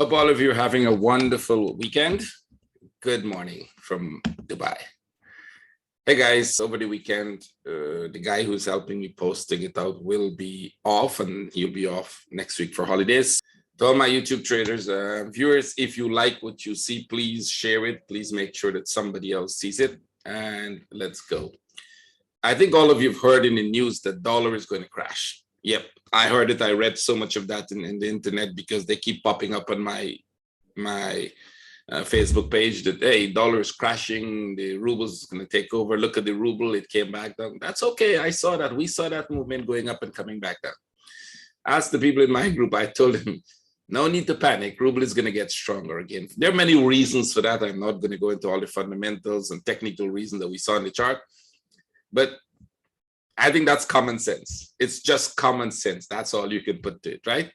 Hope all of you are having a wonderful weekend. Good morning from Dubai. Hey guys, over the weekend, the guy who's helping me posting it out will be off, and he'll be off next week for holidays. To all my YouTube traders, viewers, if you like what you see, please share it. Please make sure that somebody else sees it, and let's go. I think all of you have heard in the news that dollar is going to crash. Yep, I heard it. I read so much of that in the internet because they keep popping up on my Facebook page that, hey, dollar is crashing, the ruble is going to take over. Look at the ruble, it came back down. That's okay. I saw that. We saw that movement going up and coming back down. Asked the people in my group, I told them, no need to panic. Ruble is going to get stronger again. There are many reasons for that. I'm not going to go into all the fundamentals and technical reasons that we saw in the chart, but I think that's common sense. It's just common sense. That's all you can put to it, right?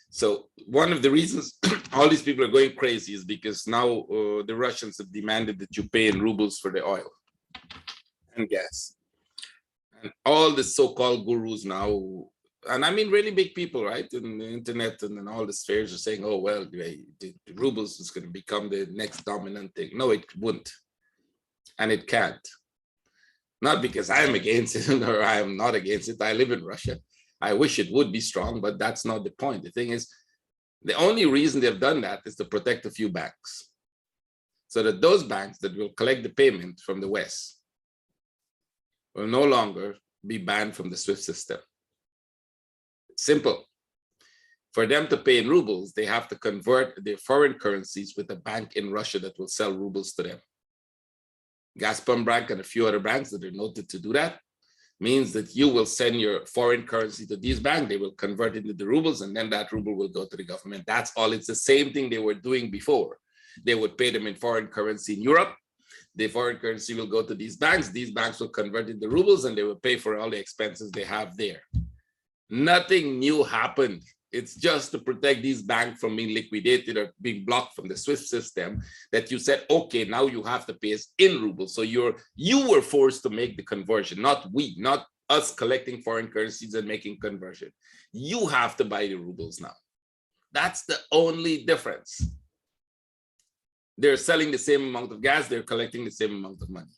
So one of the reasons all these people are going crazy is because now the Russians have demanded that you pay in rubles for the oil and gas. And all the so-called gurus now, and I mean really big people, right, in the internet and in all the spheres are saying, oh, well, the rubles is going to become the next dominant thing. No, it wouldn't. And it can't. Not because I'm against it or I'm not against it. I live in Russia. I wish it would be strong, but that's not the point. The thing is, the only reason they've done that is to protect a few banks. So that those banks that will collect the payment from the West will no longer be banned from the SWIFT system. It's simple. For them to pay in rubles, they have to convert their foreign currencies with a bank in Russia that will sell rubles to them. Gazprom Bank and a few other banks that are noted to do that means that you will send your foreign currency to these banks, they will convert it into the rubles, and then that ruble will go to the government. That's all. It's the same thing they were doing before. They would pay them in foreign currency in Europe. The foreign currency will go to these banks will convert it into rubles, and they will pay for all the expenses they have there. Nothing new happened. It's just to protect these banks from being liquidated or being blocked from the SWIFT system that you said, okay, now you have to pay us in rubles. So you were forced to make the conversion, not we, not us collecting foreign currencies and making conversion. You have to buy the rubles now. That's the only difference. They're selling the same amount of gas, they're collecting the same amount of money.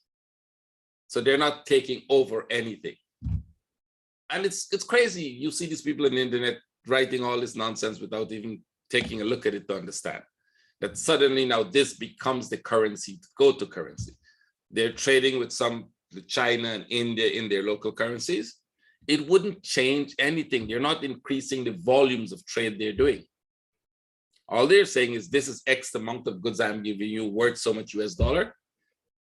So they're not taking over anything. And it's crazy. You see these people on the internet writing all this nonsense without even taking a look at it to understand that suddenly now this becomes the currency, go-to currency. They're trading with China and India in their local currencies. It wouldn't change anything. They're not increasing the volumes of trade they're doing. All they're saying is this is X amount of goods I'm giving you worth so much US dollar,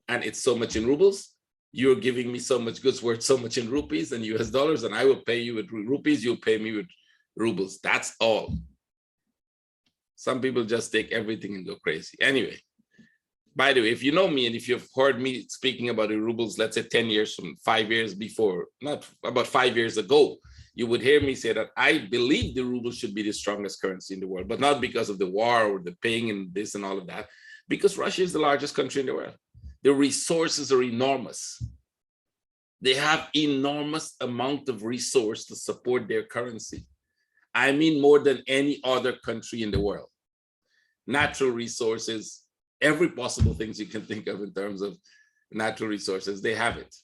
and it's so much in rubles. You're giving me so much goods worth so much in rupees and US dollars, and I will pay you with rupees, you'll pay me with rubles. That's all. Some people just take everything and go crazy. Anyway, by the way, if you know me and if you've heard me speaking about the rubles, let's say 10 years from 5 years before, not about 5 years ago, you would hear me say that I believe the ruble should be the strongest currency in the world, but not because of the war or the paying and this and all of that, because Russia is the largest country in the world. The resources are enormous. They have enormous amount of resource to support their currency. I mean, more than any other country in the world. Natural resources, every possible things you can think of in terms of natural resources, they have it.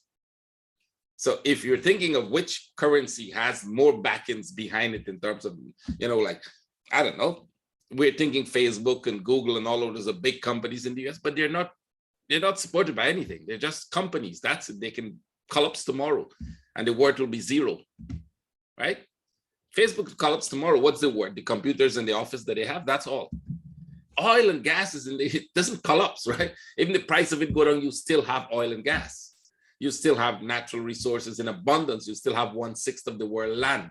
So if you're thinking of which currency has more backends behind it in terms of, like, I don't know, we're thinking Facebook and Google and all of those are big companies in the US, but they're not supported by anything. They're just companies. That's it. They can collapse tomorrow and the world will be zero, right? Facebook collapse tomorrow. What's the word? The computers in the office that they have, that's all. Oil and gas it doesn't collapse, right? Even the price of it go down, you still have oil and gas. You still have natural resources in abundance. You still have 1/6 of the world land.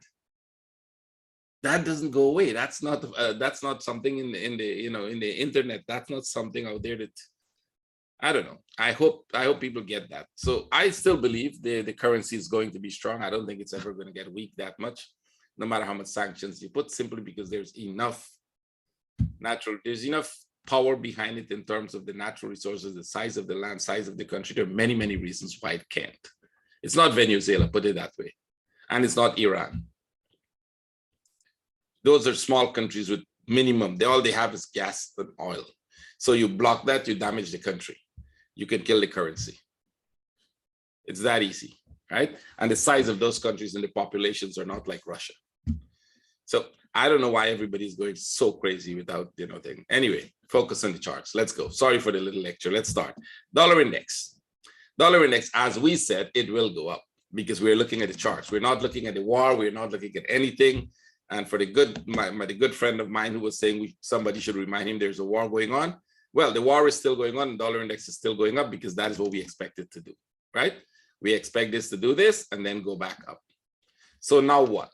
That doesn't go away. That's not something in the internet. That's not something out there that, I don't know. I hope people get that. So I still believe the currency is going to be strong. I don't think it's ever going to get weak that much, no matter how much sanctions you put, simply because there's enough power behind it in terms of the natural resources, the size of the land, size of the country. There are many, many reasons why it can't. It's not Venezuela, put it that way. And it's not Iran. Those are small countries with minimum. All they have is gas and oil. So you block that, you damage the country. You can kill the currency. It's that easy, right? And the size of those countries and the populations are not like Russia. So I don't know why everybody's going so crazy without, thing. Anyway, focus on the charts. Let's go. Sorry for the little lecture. Let's start. Dollar index. Dollar index, as we said, it will go up because we're looking at the charts. We're not looking at the war. We're not looking at anything. And for the good friend of mine who was saying somebody should remind him there's a war going on. Well, the war is still going on and dollar index is still going up because that is what we expect it to do, right? We expect this to do this and then go back up. So now what?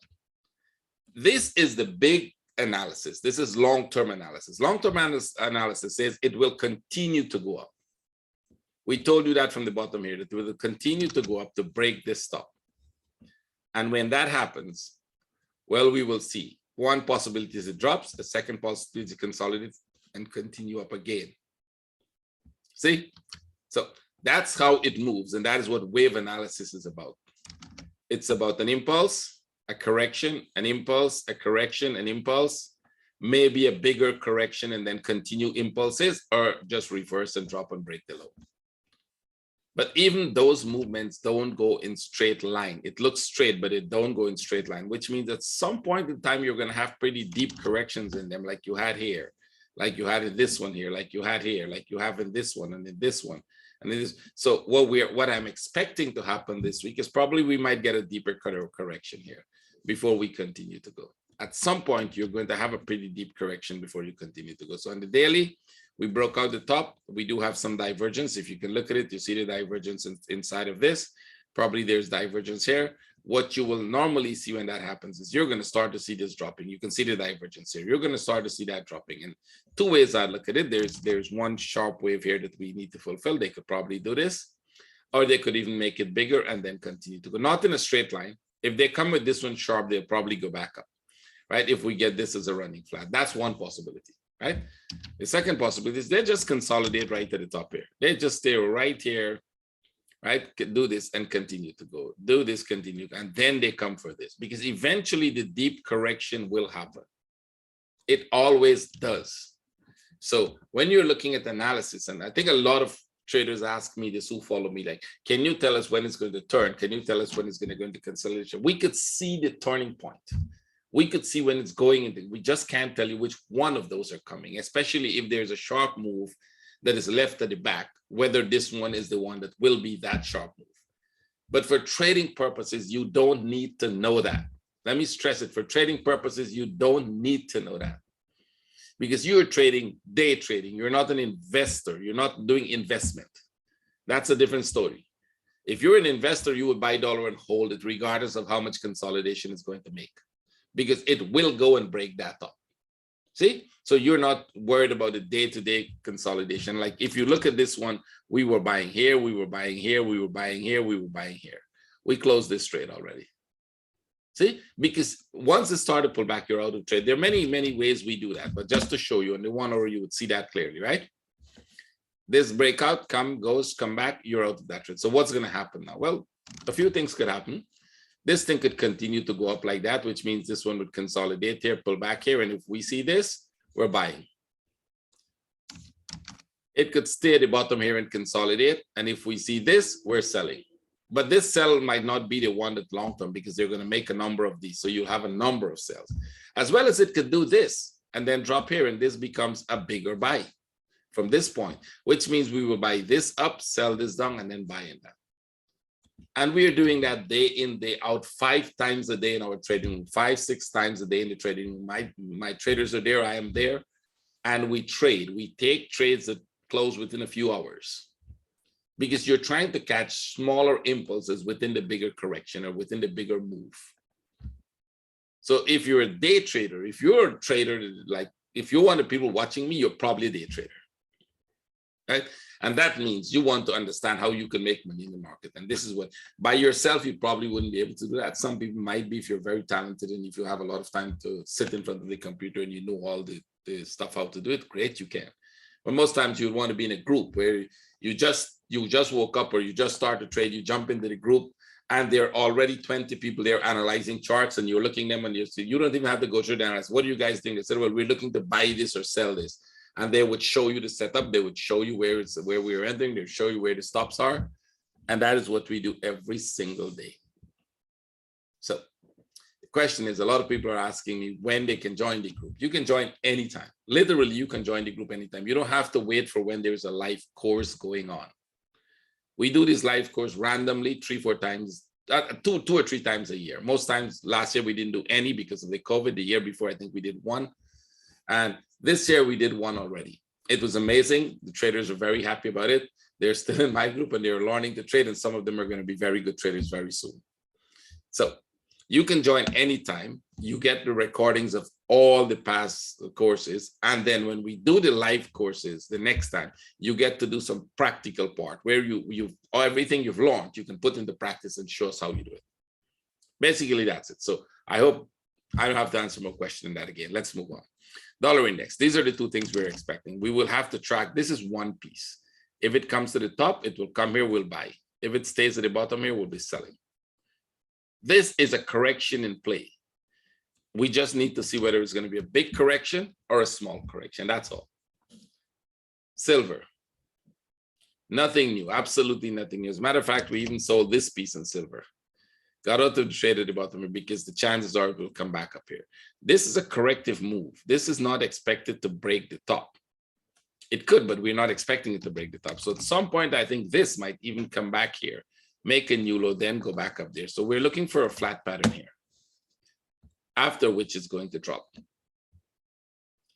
This is the big analysis. This is long-term analysis. Long-term analysis says it will continue to go up. We told you that from the bottom here, that it will continue to go up to break this stop. And when that happens, well, we will see. One possibility is it drops. The second possibility is it consolidates and continue up again. See? So that's how it moves. And that is what wave analysis is about. It's about an impulse, a correction, an impulse, a correction, an impulse, maybe a bigger correction and then continue impulses, or just reverse and drop and break the low. But even those movements don't go in straight line. It looks straight, but it don't go in straight line, which means at some point in time, you're going to have pretty deep corrections in them, like you had here, like you had in this one here, like you had here, like you have in this one and in this one. And it is, so what I'm expecting to happen this week is probably we might get a deeper correction here before we continue to go. At some point, you're going to have a pretty deep correction before you continue to go. So on the daily, we broke out the top. We do have some divergence. If you can look at it, you see the divergence inside of this. Probably there's divergence here. What you will normally see when that happens is you're going to start to see this dropping. You can see the divergence here. You're going to start to see that dropping. And two ways I look at it. There's one sharp wave here that we need to fulfill. They could probably do this, or they could even make it bigger and then continue to go. Not in a straight line. If they come with this one sharp, they'll probably go back up, right? If we get this as a running flat, that's one possibility, right? The second possibility is they just consolidate right at the top here. They just stay right here, right? Do this and continue to go. Do this, continue, and then they come for this because eventually the deep correction will happen. It always does. So when you're looking at analysis, and I think a lot of traders ask me this who follow me, like, can you tell us when it's going to turn? Can you tell us when it's going to go into consolidation? We could see the turning point. We could see when it's going into, we just can't tell you which one of those are coming, especially if there's a sharp move that is left at the back, whether this one is the one that will be that sharp move. But for trading purposes, you don't need to know that. Let me stress it. For trading purposes, you don't need to know that. Because you're trading, day trading. You're not an investor. You're not doing investment. That's a different story. If you're an investor, you would buy dollar and hold it regardless of how much consolidation it's going to make, because it will go and break that up. See? So you're not worried about the day-to-day consolidation. Like if you look at this one, we were buying here, we were buying here, we were buying here, we were buying here. We closed this trade already. See, because once it started to pull back, you're out of trade. There are many, many ways we do that, but just to show you, and the 1 hour, you would see that clearly, right? This breakout, come back, you're out of that trade. So what's going to happen now? Well, a few things could happen. This thing could continue to go up like that, which means this one would consolidate here, pull back here. And if we see this, we're buying. It could stay at the bottom here and consolidate. And if we see this, we're selling. But this sell might not be the one that long-term because they're going to make a number of these. So you'll have a number of sales. As well as it could do this and then drop here. And this becomes a bigger buy from this point, which means we will buy this up, sell this down, and then buy in that. And we are doing that day in, day out, 5 times a day in our trading room, 5, 6 times a day in the trading room. My traders are there, I am there, and we trade. We take trades that close within a few hours because you're trying to catch smaller impulses within the bigger correction or within the bigger move. So if you're a day trader, if you're a trader, like if you're one of the people watching me, you're probably a day trader, right? And that means you want to understand how you can make money in the market. And this is what, by yourself, you probably wouldn't be able to do that. Some people might be if you're very talented and if you have a lot of time to sit in front of the computer and you know all the stuff how to do it, great, you can. But most times you want to be in a group where You just woke up or you just start to trade, you jump into the group, and there are already 20 people there analyzing charts, and you're looking at them and you don't even have to go through the analysis. What do you guys think? They said, well, we're looking to buy this or sell this. And they would show you the setup. They would show you where we're entering. They'll show you where the stops are. And that is what we do every single day. So the question is, a lot of people are asking me when they can join the group. You can join anytime. Literally, you can join the group anytime. You don't have to wait for when there's a live course going on. We do this live course randomly 3-4 times, 2 or 3 times a year. Most times, last year we didn't do any because of the COVID. The year before, I think we did 1. And this year we did 1 already. It was amazing. The traders are very happy about it. They're still in my group and they're learning to trade, and some of them are going to be very good traders very soon. So you can join anytime. You get the recordings of all the past courses. And then when we do the live courses, the next time, you get to do some practical part where you everything you've learned, you can put into practice and show us how you do it. Basically, that's it. So I hope I don't have to answer more questions than that again. Let's move on. Dollar index. These are the 2 things we're expecting. We will have to track. This is one piece. If it comes to the top, it will come here, we'll buy. If it stays at the bottom here, we'll be selling. This is a correction in play. We just need to see whether it's going to be a big correction or a small correction. That's all. Silver. Nothing new. Absolutely nothing new. As a matter of fact, we even sold this piece in silver. Got out of the trade at the bottom here because the chances are it will come back up here. This is a corrective move. This is not expected to break the top. It could, but we're not expecting it to break the top. So at some point, I think this might even come back here, make a new low, then go back up there. So we're looking for a flat pattern here, after which it's going to drop.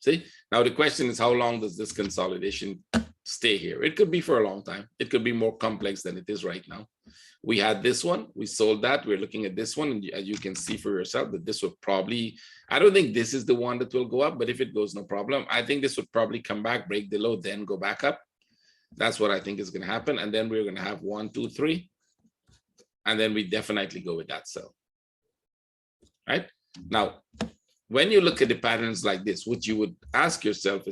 See, now the question is, how long does this consolidation stay here? It could be for a long time. It could be more complex than it is right now. We had this one, we sold that. We're looking at this one, and as you can see for yourself that this would probably, I don't think this is the one that will go up, but if it goes, no problem. I think this would probably come back, break the low, then go back up. That's what I think is going to happen. And then we're going to have 1, 2, 3. And then we definitely go with that sell. Right? Now, when you look at the patterns like this, what you would ask yourself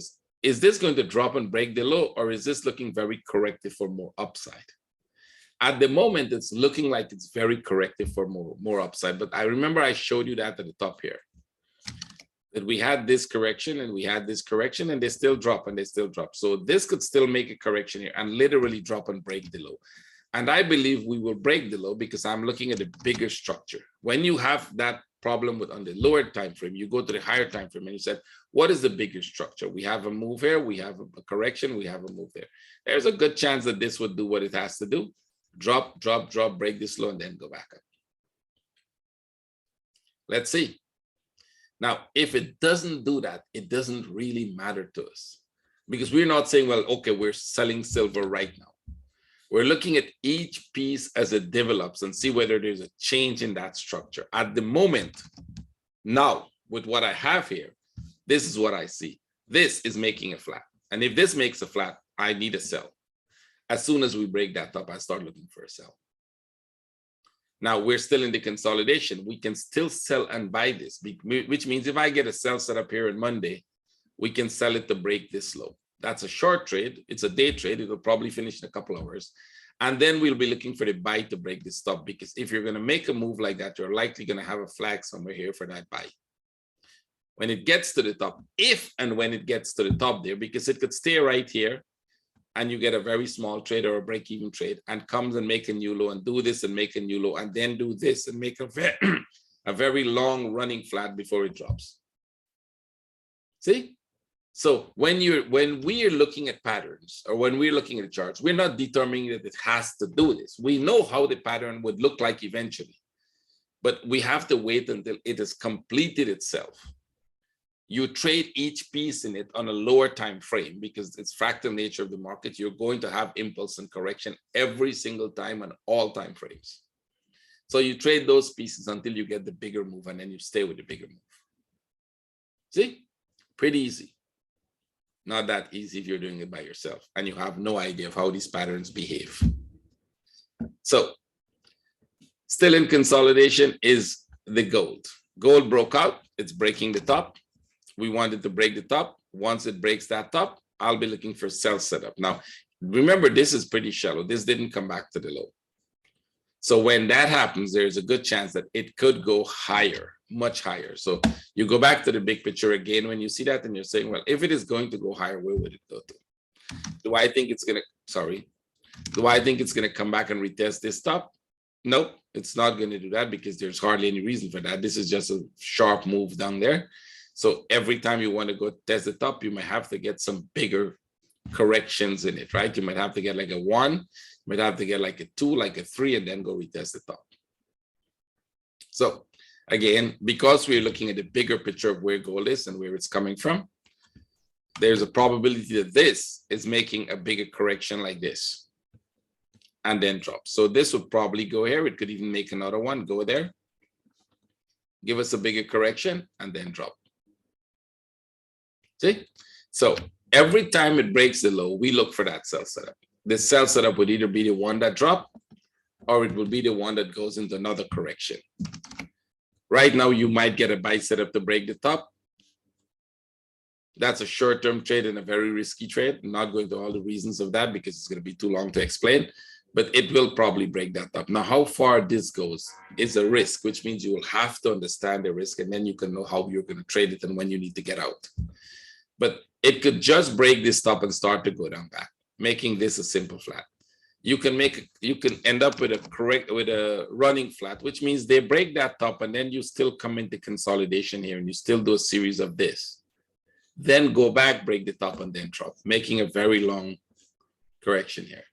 is this going to drop and break the low, or is this looking very corrective for more upside? At the moment, it's looking like it's very corrective for more upside. But I remember I showed you that at the top here, that we had this correction and we had this correction, and they still drop and they still drop. So this could still make a correction here and literally drop and break the low. And I believe we will break the low because I'm looking at a bigger structure. When you have that problem with on the lower time frame, you go to the higher time frame and you said, what is the bigger structure? We have a move here, we have a correction, we have a move there. There's a good chance that this would do what it has to do. Drop, drop, drop, break this low, and then go back up. Let's see. Now, if it doesn't do that, it doesn't really matter to us, because we're not saying, well, okay, we're selling silver right now. We're looking at each piece as it develops and see whether there's a change in that structure. At the moment, now, with what I have here, this is what I see. This is making a flat. And if this makes a flat, I need a sell. As soon as we break that up, I start looking for a sell. Now, we're still in the consolidation. We can still sell and buy this, which means if I get a sell set up here on Monday, we can sell it to break this low. That's a short trade. It's a day trade. It'll probably finish in a couple hours. And then we'll be looking for the buy to break this top, because if you're going to make a move like that, you're likely going to have a flag somewhere here for that buy. When it gets to the top, if and when it gets to the top there, because it could stay right here, and you get a very small trade or a break-even trade and comes and make a new low and do this and make a new low and then do this and make a very long running flat before it drops. See? So when we are looking at patterns, or when we're looking at charts, we're not determining that it has to do this. We know how the pattern would look like eventually, but we have to wait until it has completed itself. You trade each piece in it on a lower time frame because it's fractal nature of the market. You're going to have impulse and correction every single time on all time frames. So you trade those pieces until you get the bigger move, and then you stay with the bigger move. See? Pretty easy. Not that easy if you're doing it by yourself and you have no idea of how these patterns behave. So still in consolidation is the gold. Gold broke out. It's breaking the top. We wanted to break the top. Once it breaks that top, I'll be looking for sell setup. Now, Remember, this is pretty shallow. This didn't come back to the low. So when that happens, there's a good chance that it could go higher, much higher. So you go back to the big picture again when you see that and you're saying, well, if it is going to go higher, where would it go to? Do I think it's going to, do I think it's going to come back and retest this top? Nope, it's not going to do that because there's hardly any reason for that. This is just a sharp move down there. So every time you want to go test the top, you might have to get some bigger corrections in it, right? You might have to get like a 1, you might have to get like a 2, like a 3, and then go retest the top. So again, because we're looking at the bigger picture of where gold is and where it's coming from, there's a probability that this is making a bigger correction like this and then drop. So this would probably go here. It could even make another one, go there, give us a bigger correction, and then drop. See? So every time it breaks the low, we look for that sell setup. The sell setup would either be the one that dropped or it will be the one that goes into another correction. Right now, you might get a buy setup to break the top. That's a short-term trade and a very risky trade. I'm not going to all the reasons of that because it's going to be too long to explain, but it will probably break that up. Now, how far this goes is a risk, which means you will have to understand the risk and then you can know how you're going to trade it and when you need to get out. But it could just break this top and start to go down back, making this a simple flat. You can end up with a running flat, which means they break that top and then you still come into consolidation here and you still do a series of this. Then go back, break the top, and then drop, making a very long correction here.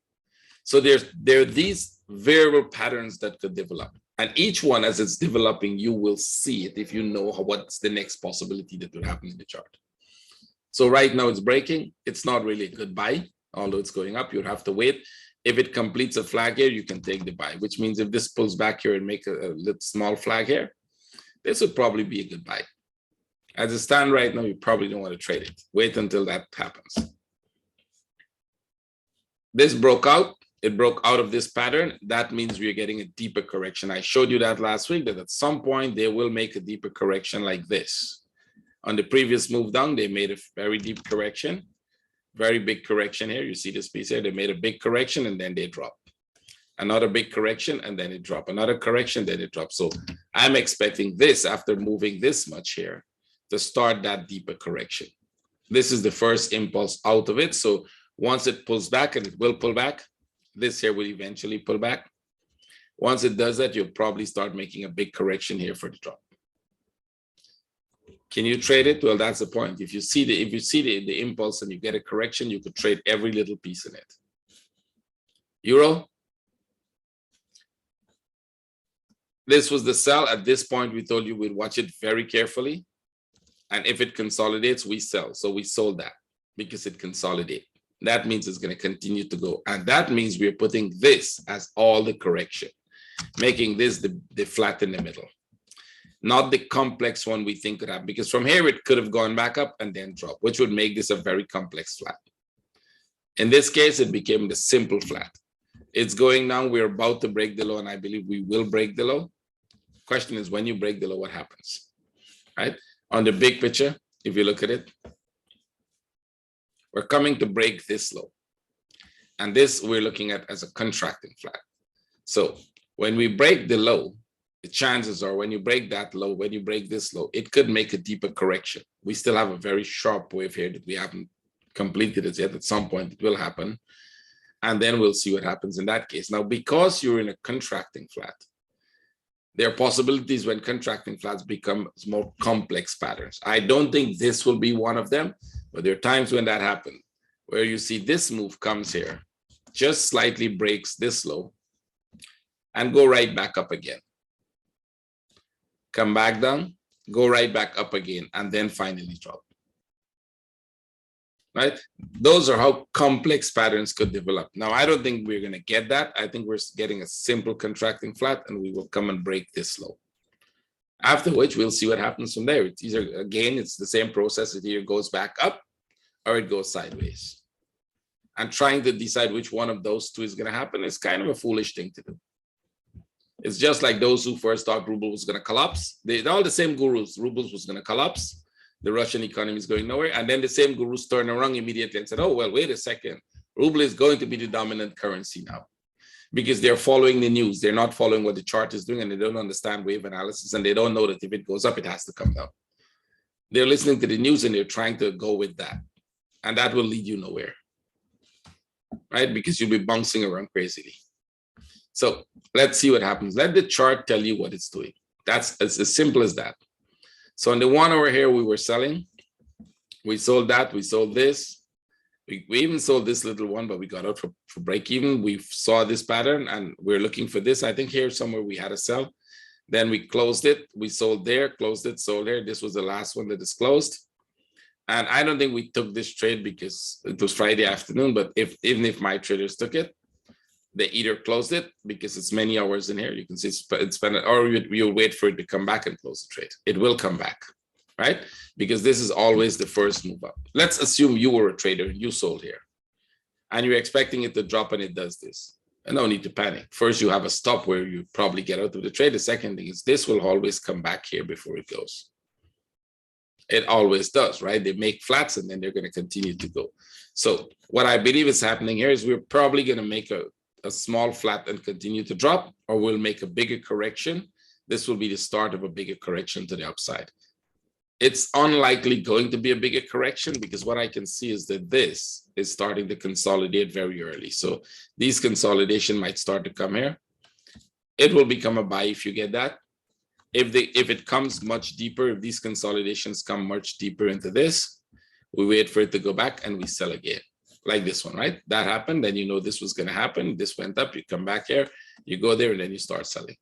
So there are these variable patterns that could develop. And each one, as it's developing, you will see it if you know what's the next possibility that will happen in the chart. So right now it's breaking. It's not really a good buy, although it's going up. You'd have to wait. If it completes a flag here, you can take the buy, which means if this pulls back here and make a little small flag here, this would probably be a good buy. As it stands right now, you probably don't want to trade it. Wait until that happens. This broke out. It broke out of this pattern. That means we're getting a deeper correction. I showed you that last week, that at some point they will make a deeper correction like this. On the previous move down, they made a very deep correction, very big correction here. You see this piece here, they made a big correction and then they drop. Another big correction and then it dropped. Another correction, then it dropped. So I'm expecting this after moving this much here to start that deeper correction. This is the first impulse out of it. So once it pulls back, and it will pull back, this here will eventually pull back. Once it does that, you'll probably start making a big correction here for the drop. Can you trade it? Well, that's the point. If you see the impulse and you get a correction, you could trade every little piece in it. Euro. This was the sell. At this point, we told you we'd watch it very carefully. And if it consolidates, we sell. So we sold that because it consolidated. That means it's going to continue to go. And that means we're putting this as all the correction, making this the flat in the middle. Not the complex one we think could happen, because from here it could have gone back up and then drop, which would make this a very complex flat. In this case, it became the simple flat. It's going down. We're about to break the low, and I believe we will break the low. Question is, when you break the low, what happens? Right? On the big picture, if you look at it, we're coming to break this low. And this we're looking at as a contracting flat. So when we break the low, the chances are when you break that low, when you break this low, it could make a deeper correction. We still have a very sharp wave here that we haven't completed it yet. At some point it will happen. And then we'll see what happens in that case. Now, because you're in a contracting flat, there are possibilities when contracting flats become more complex patterns. I don't think this will be one of them, but there are times when that happens, where you see this move comes here, just slightly breaks this low, and go right back up again. Come back down, go right back up again, and then finally drop. Right? Those are how complex patterns could develop. Now, I don't think we're going to get that. I think we're getting a simple contracting flat, and we will come and break this low. After which, we'll see what happens from there. It's either, again, it's the same process. It either goes back up or it goes sideways. And trying to decide which one of those two is going to happen is kind of a foolish thing to do. It's just like those who first thought Ruble was going to collapse. They're all the same gurus. Ruble was going to collapse. The Russian economy is going nowhere. And then the same gurus turn around immediately and said, oh, well, wait a second. Ruble is going to be the dominant currency now because they're following the news. They're not following what the chart is doing, and they don't understand wave analysis, and they don't know that if it goes up, it has to come down. They're listening to the news and they're trying to go with that, and that will lead you nowhere, right? Because you'll be bouncing around crazily. So let's see what happens. Let the chart tell you what it's doing. That's as simple as that. So on the 1 hour here, we were selling. We sold that. We sold this. We even sold this little one, but we got out for break even. We saw this pattern and we're looking for this. I think here somewhere we had a sell. Then we closed it. We sold there, closed it, sold there. This was the last one that is closed. And I don't think we took this trade because it was Friday afternoon, but even if my traders took it, they either closed it because it's many hours in here. You can see it's been, or you'll wait for it to come back and close the trade. It will come back, right? Because this is always the first move up. Let's assume you were a trader, you sold here, and you're expecting it to drop and it does this. And no need to panic. First, you have a stop where you probably get out of the trade. The second thing is this will always come back here before it goes. It always does, right? They make flats and then they're going to continue to go. So what I believe is happening here is we're probably going to make a small flat and continue to drop, or we'll make a bigger correction. This will be the start of a bigger correction to the upside. It's unlikely going to be a bigger correction because what I can see is that this is starting to consolidate very early. So these consolidation might start to come here. It will become a buy if you get that. If it comes much deeper, if these consolidations come much deeper into this, we wait for it to go back and we sell again. Like this one, right? That happened, then you know this was going to happen. This went up, you come back here, you go there, and then you start selling.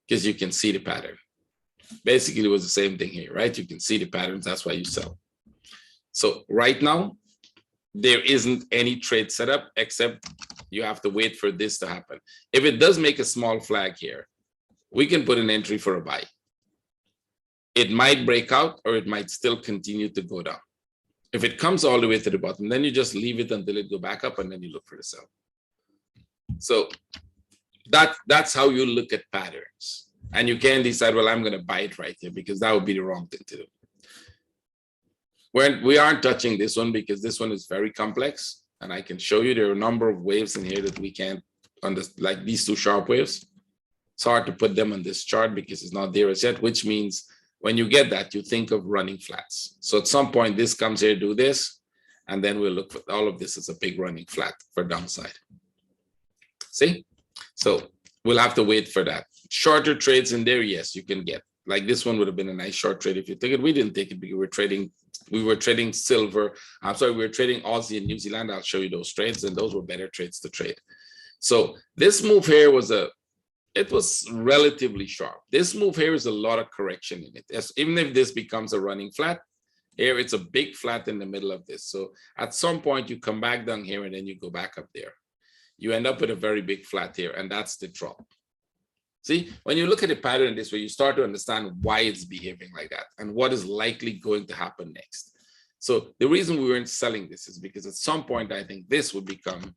Because you can see the pattern. Basically, it was the same thing here, right? You can see the patterns, that's why you sell. So right now, there isn't any trade setup except you have to wait for this to happen. If it does make a small flag here, we can put an entry for a buy. It might break out or it might still continue to go down. If it comes all the way to the bottom, then you just leave it until it go back up and then you look for the sell. So that's how you look at patterns. And you can decide, well, I'm going to buy it right here because that would be the wrong thing to do. We aren't touching this one because this one is very complex. And I can show you there are a number of waves in here that we can't understand, like these two sharp waves. It's hard to put them on this chart because it's not there as yet, which means when you get that, you think of running flats. So at some point, this comes here, do this, and then we'll look for all of this as a big running flat for downside. See? So we'll have to wait for that. Shorter trades in there, yes, you can get. Like this one would have been a nice short trade if you took it. We didn't take it because we were trading silver. I'm sorry, we were trading Aussie and New Zealand. I'll show you those trades, and those were better trades to trade. So this move here was it was relatively sharp. This move here is a lot of correction in it. Even if this becomes a running flat, here it's a big flat in the middle of this. So at some point you come back down here and then you go back up there. You end up with a very big flat here, and that's the drop. See, when you look at the pattern this way, you start to understand why it's behaving like that and what is likely going to happen next. So the reason we weren't selling this is because at some point, I think this would become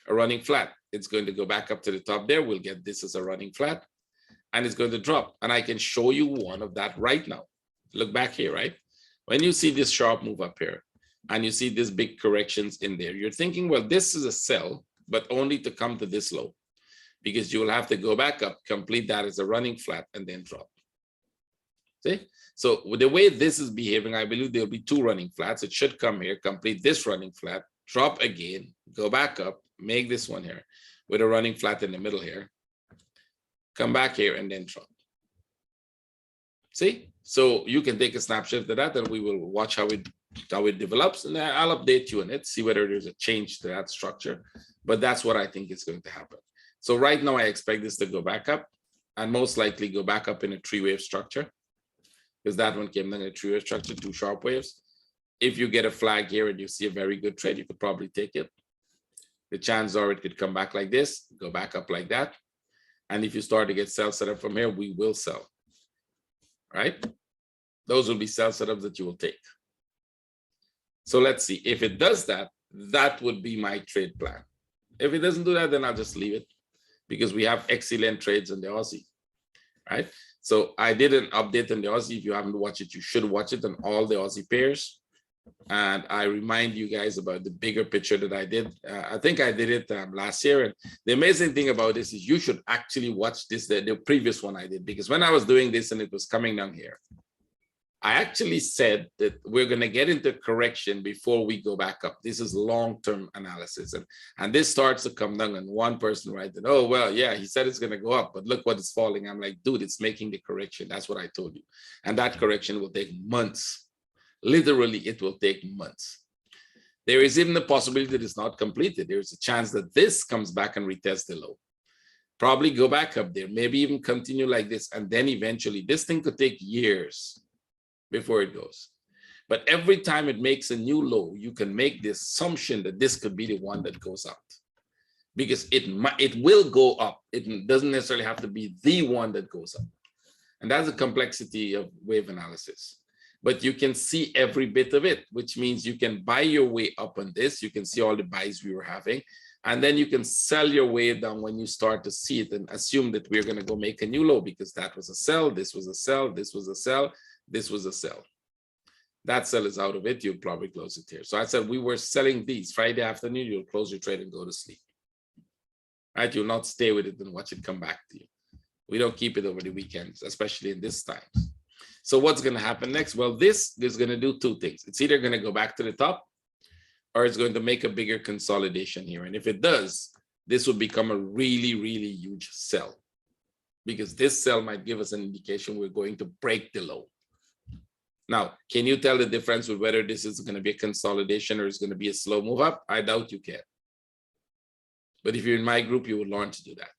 a running flat. It's going to go back up to the top there. We'll get this as a running flat and it's going to drop. And I can show you one of that right now. Look back here, right? When you see this sharp move up here and you see this big corrections in there, you're thinking, well, this is a sell, but only to come to this low because you will have to go back up, complete that as a running flat and then drop. See? So with the way this is behaving, I believe there'll be two running flats. It should come here, complete this running flat, drop again, go back up, make this one here with a running flat in the middle here, come back here and then drop. See? So you can take a snapshot of that and we will watch how it develops, and I'll update you on it, see whether there's a change to that structure. But that's what I think is going to happen. So right now I expect this to go back up and most likely go back up in a three-wave structure because that one came down in a three-wave structure, two sharp waves. If you get a flag here and you see a very good trade, you could probably take it. The chances are it could come back like this, go back up like that. And if you start to get sell set up from here, we will sell, right? Those will be sell setups that you will take. So let's see, if it does that, that would be my trade plan. If it doesn't do that, then I'll just leave it because we have excellent trades on the Aussie, right? So I did an update on the Aussie. If you haven't watched it, you should watch it on all the Aussie pairs. And I remind you guys about the bigger picture that I did. I think I did it last year. And the amazing thing about this is you should actually watch this, the previous one I did, because when I was doing this and it was coming down here, I actually said that we're going to get into correction before we go back up. This is long-term analysis. And this starts to come down, and one person writes, oh, well, yeah, he said it's going to go up, but look what it's falling. I'm like, dude, it's making the correction. That's what I told you. And that correction will take months. Literally, it will take months. There is even the possibility that it's not completed. There's a chance that this comes back and retests the low. Probably go back up there, maybe even continue like this. And then eventually, this thing could take years before it goes. But every time it makes a new low, you can make the assumption that this could be the one that goes out, because it will go up. It doesn't necessarily have to be the one that goes up. And that's the complexity of wave analysis. But you can see every bit of it, which means you can buy your way up on this. You can see all the buys we were having. And then you can sell your way down when you start to see it and assume that we're going to go make a new low, because that was a sell, this was a sell, this was a sell, this was a sell. That sell is out of it. You'll probably close it here. So I said we were selling these Friday afternoon. You'll close your trade and go to sleep. Right? You'll not stay with it and watch it come back to you. We don't keep it over the weekends, especially in this time. So what's going to happen next? Well, this is going to do two things. It's either going to go back to the top, or it's going to make a bigger consolidation here. And if it does, this will become a really, really huge sell, because this sell might give us an indication we're going to break the low. Now, can you tell the difference with whether this is going to be a consolidation or it's going to be a slow move up? I doubt you can. But if you're in my group, you will learn to do that.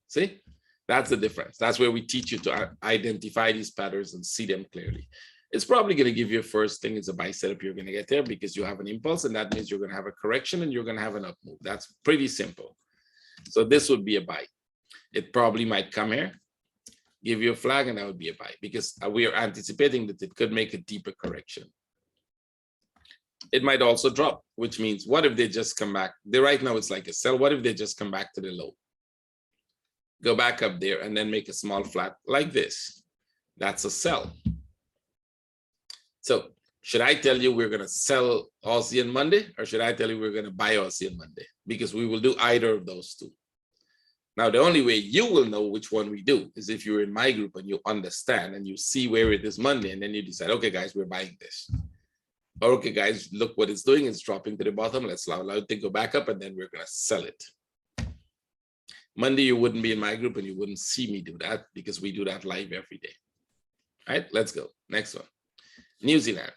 See? That's the difference. That's where we teach you to identify these patterns and see them clearly. It's probably going to give you a first thing. It's a buy setup. You're going to get there because you have an impulse, and that means you're going to have a correction and you're going to have an up move. That's pretty simple. So this would be a buy. It probably might come here, give you a flag, and that would be a buy, because we are anticipating that it could make a deeper correction. It might also drop, which means what if they just come back? Right now it's like a sell. What if they just come back to the low? Go back up there and then make a small flat like this. That's a sell. So should I tell you we're going to sell Aussie on Monday, or should I tell you we're going to buy Aussie on Monday? Because we will do either of those two. Now, the only way you will know which one we do is if you're in my group and you understand and you see where it is Monday, and then you decide, okay, guys, we're buying this. Or, okay, guys, look what it's doing. It's dropping to the bottom. Let's allow it to go back up, and then we're going to sell it. Monday, you wouldn't be in my group and you wouldn't see me do that, because we do that live every day. All right, let's go. Next one. New Zealand.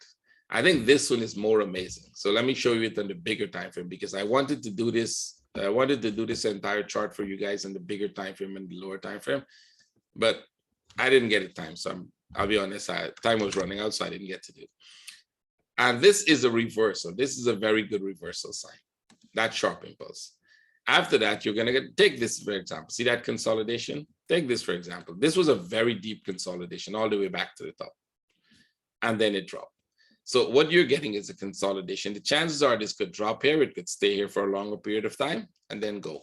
I think this one is more amazing. So let me show you it on the bigger time frame, because I wanted to do this. I wanted to do this entire chart for you guys in the bigger time frame and the lower time frame, but I didn't get it time. So I'll be honest, time was running out, so I didn't get to do it. And this is a reversal. This is a very good reversal sign. That sharp impulse. After that, you're going to take this, for example. See that consolidation? Take this, for example. This was a very deep consolidation all the way back to the top. And then it dropped. So what you're getting is a consolidation. The chances are this could drop here. It could stay here for a longer period of time and then go.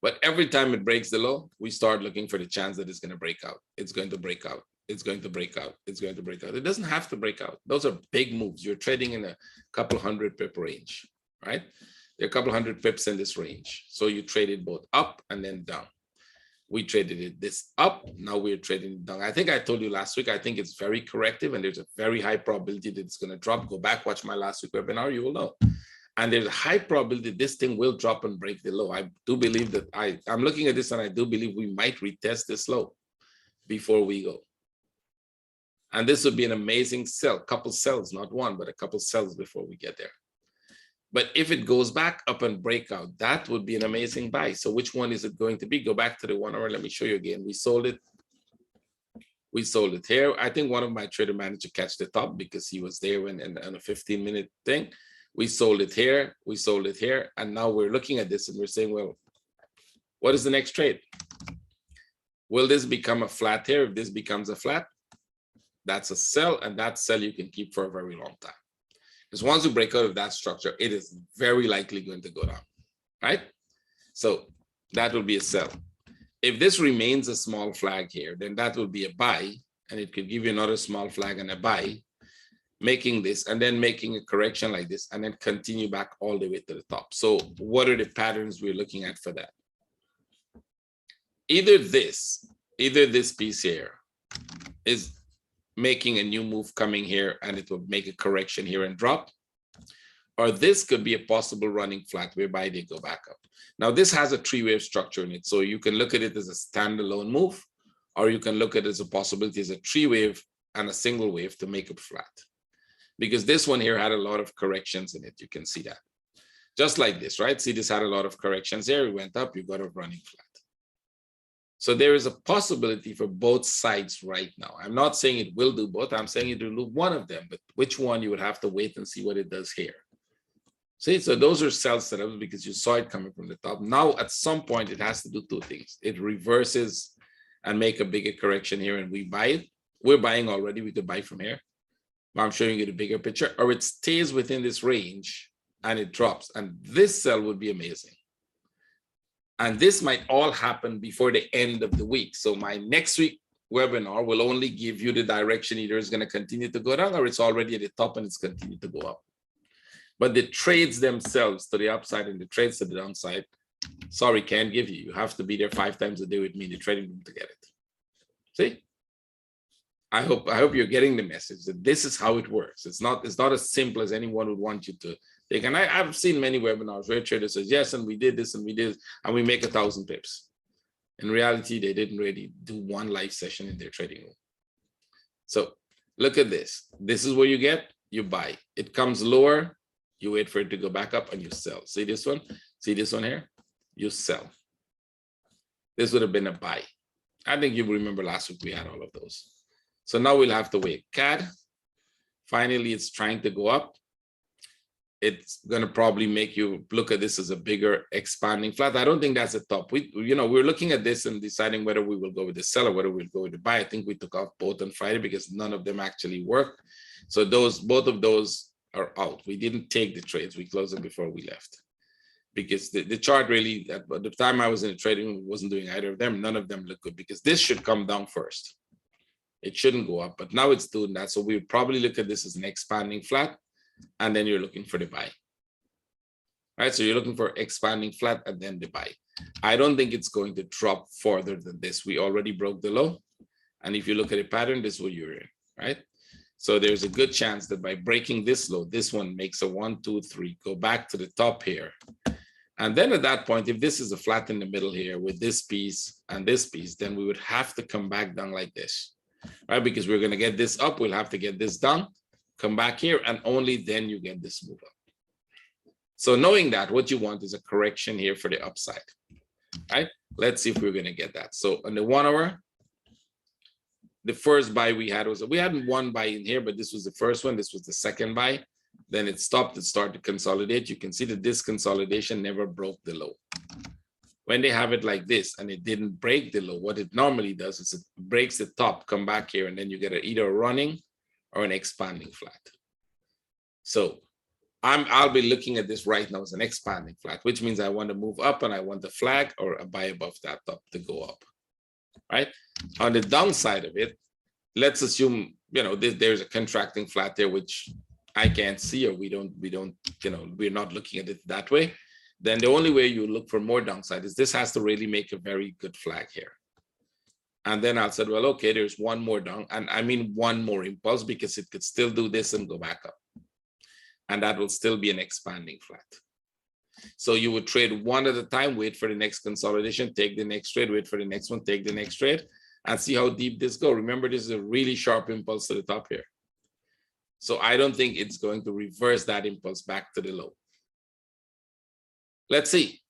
But every time it breaks the low, we start looking for the chance that it's going to break out. It's going to break out. It's going to break out. It's going to break out. It doesn't have to break out. Those are big moves. You're trading in a couple hundred pip range, right? There are a couple hundred pips in this range. So you traded both up and then down. We traded it this up. Now we're trading it down. I think I told you last week, I think it's very corrective and there's a very high probability that it's going to drop. Go back, watch my last week webinar, you will know. And there's a high probability this thing will drop and break the low. I do believe that I'm looking at this and I do believe we might retest this low before we go. And this would be an amazing sell, couple sells, not one, but a couple sells before we get there. But if it goes back up and break out, that would be an amazing buy. So which one is it going to be? Go back to the 1 hour. Let me show you again. We sold it. We sold it here. I think one of my trader manager catch the top because he was there when in a 15-minute thing. We sold it here. We sold it here. And now we're looking at this and we're saying, well, what is the next trade? Will this become a flat here? If this becomes a flat, that's a sell. And that sell you can keep for a very long time. Because once you break out of that structure, it is very likely going to go down, right? So that will be a sell. If this remains a small flag here, then that will be a buy, and it could give you another small flag and a buy. making this, and then making a correction like this, and then continue back all the way to the top. So what are the patterns we're looking at for that? Either this piece here is making a new move coming here, and it will make a correction here and drop, or this could be a possible running flat whereby they go back up. Now this has a three-wave structure in it, so you can look at it as a standalone move, or you can look at it as a possibility as a three-wave and a single wave to make it flat. Because this one here had a lot of corrections in it, you can see that. Just like this, right? See, this had a lot of corrections here, it went up, you got a running flat. So there is a possibility for both sides right now. I'm not saying it will do both, I'm saying it will do one of them, but which one you would have to wait and see what it does here. See, so those are sell setups because you saw it coming from the top. Now, at some point, it has to do two things. It reverses and make a bigger correction here and we buy it. We're buying already, we could buy from here. But I'm showing you the bigger picture, or it stays within this range and it drops. And this sell would be amazing. And this might all happen before the end of the week. So my next week webinar will only give you the direction either it's going to continue to go down or it's already at the top and it's continued to go up. But the trades themselves to the upside and the trades to the downside, sorry, can't give you. You have to be there 5 times a day with me in the trading room to get it. See? I hope you're getting the message that this is how it works. It's not as simple as anyone would want you to think. And I've seen many webinars where traders says, yes, and we did this and we did, and we make 1,000 pips. In reality, they didn't really do one live session in their trading room. So look at this. This is where you get, you buy. It comes lower, you wait for it to go back up and you sell. See this one? See this one here? You sell. This would have been a buy. I think you remember last week we had all of those. So now we'll have to wait. CAD, finally, it's trying to go up. It's going to probably make you look at this as a bigger expanding flat. I don't think that's a top. We're looking at this and deciding whether we will go with the sell or whether we'll go with the buy. I think we took off both on Friday because none of them actually worked. So both of those are out. We didn't take the trades. We closed them before we left because the chart really, at the time I was in the trading room, wasn't doing either of them. None of them look good because this should come down first. It shouldn't go up, but now it's doing that. So we would probably look at this as an expanding flat, and then you're looking for the buy. Right? So you're looking for expanding flat and then the buy. I don't think it's going to drop further than this. We already broke the low. And if you look at a pattern, this is what you're in, right? So there's a good chance that by breaking this low, this one makes a 1, 2, 3, go back to the top here. And then at that point, if this is a flat in the middle here with this piece and this piece, then we would have to come back down like this. Right, because we're going to get this up, we'll have to get this down, come back here, and only then you get this move up. So knowing that, what you want is a correction here for the upside. Right? Let's see if we're going to get that. So on the 1 hour, the first buy we had was, we had one buy in here, but this was the first one. This was the second buy. Then it stopped, it started to consolidate. You can see that this consolidation never broke the low. When they have it like this and it didn't break the low, what it normally does is it breaks the top, come back here, and then you get either a running or an expanding flat. So I'll be looking at this right now as an expanding flat, which means I want to move up and I want the flag or a buy above that top to go up, right? On the downside of it, let's assume, there's a contracting flat there, which I can't see, or we're not looking at it that way. Then the only way you look for more downside is this has to really make a very good flag here. And then I said, well, okay, there's one more down. And I mean one more impulse because it could still do this and go back up. And that will still be an expanding flat. So you would trade one at a time, wait for the next consolidation, take the next trade, wait for the next one, take the next trade, and see how deep this goes. Remember, this is a really sharp impulse to the top here. So I don't think it's going to reverse that impulse back to the low. Let's see.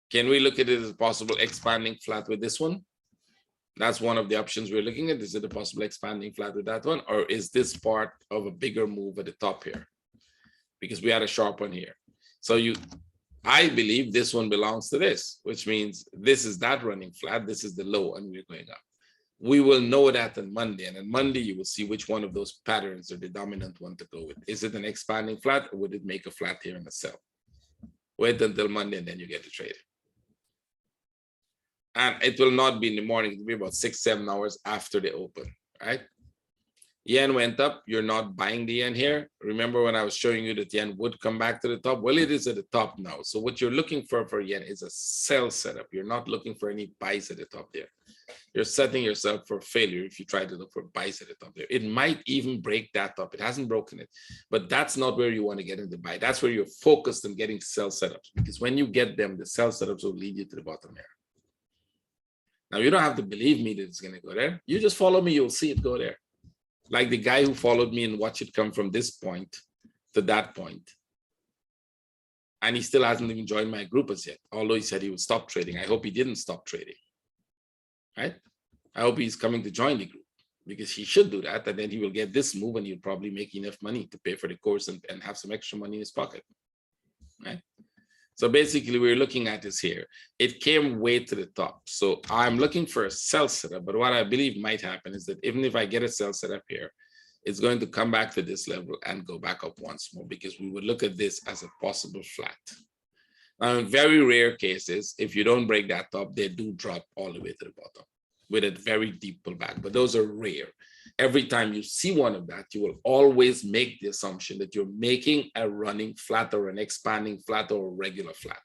Can we look at it as a possible expanding flat with this one? That's one of the options we're looking at. Is it a possible expanding flat with that one? Or is this part of a bigger move at the top here? Because we had a sharp one here. So I believe this one belongs to this, which means this is that running flat. This is the low and we're going up. We will know that on Monday. And on Monday, you will see which one of those patterns are the dominant one to go with. Is it an expanding flat or would it make a flat here and a sell? Wait until Monday and then you get to trade. And it will not be in the morning. It will be about 6-7 hours after the open, right? Yen went up, you're not buying the yen here. Remember when I was showing you that yen would come back to the top? Well, it is at the top now. So what you're looking for yen is a sell setup. You're not looking for any buys at the top there. You're setting yourself for failure if you try to look for buys at the top there. It might even break that top. It hasn't broken it, but that's not where you want to get into buy. That's where you're focused on getting sell setups, because when you get them, the sell setups will lead you to the bottom here. Now, you don't have to believe me that it's going to go there. You just follow me, you'll see it go there. Like the guy who followed me and watched it come from this point to that point. And he still hasn't even joined my group as yet, although he said he would stop trading. I hope he didn't stop trading, right? I hope he's coming to join the group, because he should do that. And then he will get this move and he'll probably make enough money to pay for the course and have some extra money in his pocket, right? So basically, we're looking at this here. It came way to the top. So I'm looking for a sell setup, but what I believe might happen is that even if I get a sell setup here, it's going to come back to this level and go back up once more, because we would look at this as a possible flat. Now, in very rare cases, if you don't break that top, they do drop all the way to the bottom with a very deep pullback, but those are rare. Every time you see one of that, you will always make the assumption that you're making a running flat or an expanding flat or a regular flat.